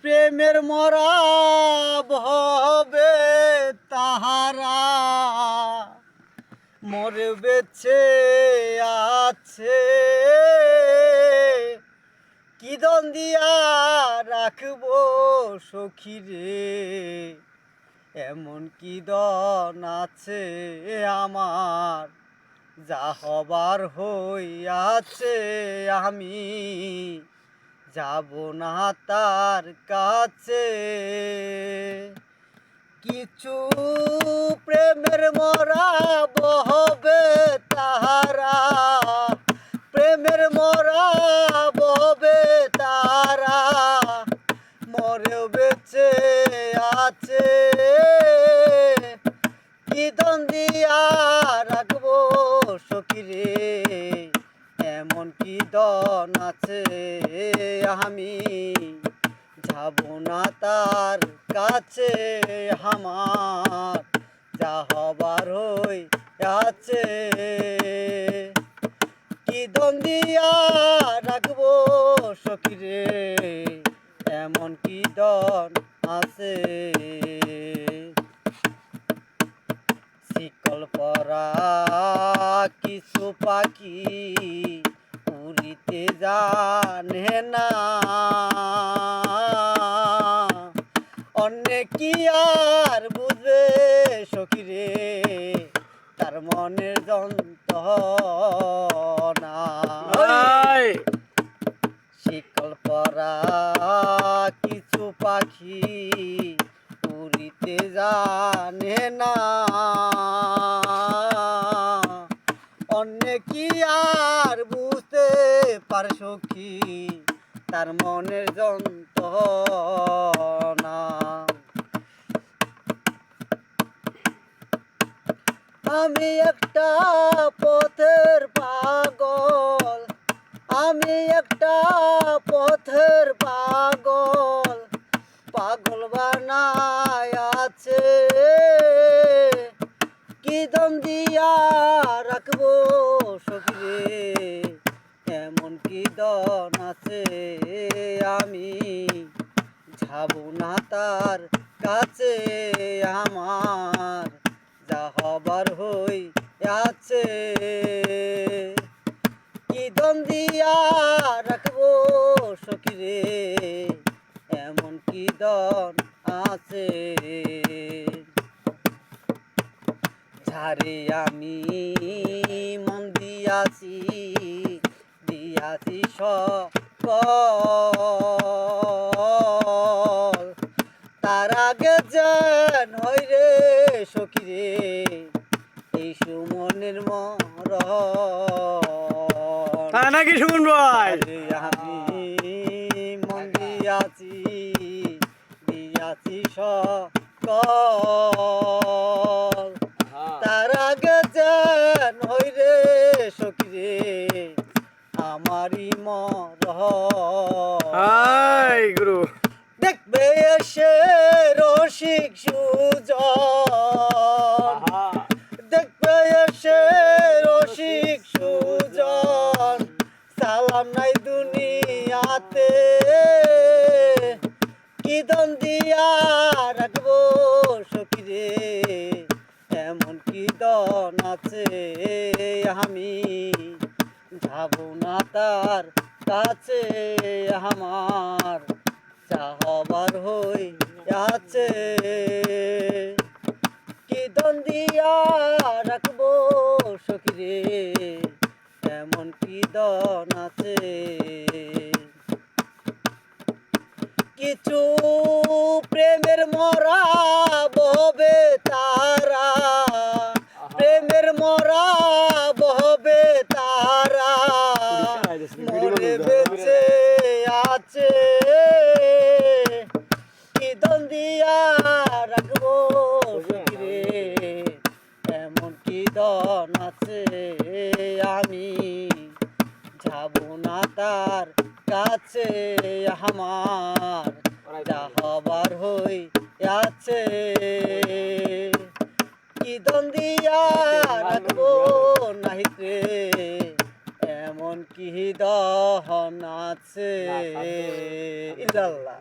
প্রেমের মরা ভবে তাহারা মরে বেছে আছে, কি দন দিয়া রাখবো সখীরে, এমন কি দন আছে আমার, যা হবার হইয়াছে আমি যাব না তার কাছে। কিছু প্রেমের মরা বহবে তাহারা, প্রেমের মরা বহবে তাহারা মরেও বেঁচে আছে, কি দন দিয়া রাখবো সখীরে, এমন কি দন আছে আমি যাব না তার কাছে, আমার যা হবার হই আছে, কি দন দিয়া রাখবো সখীরে, এমন কি দন আছে। শিকল পরা কিছু পাখি উড়িতে জানে না, অনেক কি আর বুঝে সখীরে তার মনের যন্ত্রণা। শিকল পরা কিছু পাখি উড়িতে জানে না, অনেক কি আর বুঝতে পারে সখী তার মনের যন্ত্রণা। আমি একটা পথের পাগল, আমি একটা পথের পাগল, পাগল বানায় আছে, কি দম দিয়া রাখবো সখীরে, এমন কি দন আছে আমি যাব না তার কাছে, আমার যা হবার হই আছে, কি দন দিয়া রাখবো সখীরে, এমন কি দন আছে। ঝারে আমি মন দিয়াছি, দিয়াছি সকল, তার আগে যেন হই রে সখীরে এই সুমনের মরণ। নাকি সুমন ভাই, আমি মন দিয়াছি, দিয়াছি সকল, তার আগে যেন হই রে সখীরে আমারই মরণ। গুরু দেখবে এসে রসিক সুজন, দেখবে এসে রসিক সুজন, সালাম নাই দুনিয়াতে, কি দন দিয়া রাখবো সখীরে, এমন কি দন আছে আমি যাব না তার কাছে, আমার যা হবার হই আছে, কি দন দিয়া রাখবো সখীরে, এমন কি দন আছে। কিছু প্রেমের মরা বহবে তারা, প্রেমের মরা বহবে তারা মরে বেঁচে আছে, কি দন দিয়া রাখবো সখীরে, এমন কি দন আছে আমি যাব না তার কাছে, আমার যা হবার হই আছে, কি দন দিয়া রাখবো নাহিতে, এমন কি দহন আছে। ইল্লাল্লাহ।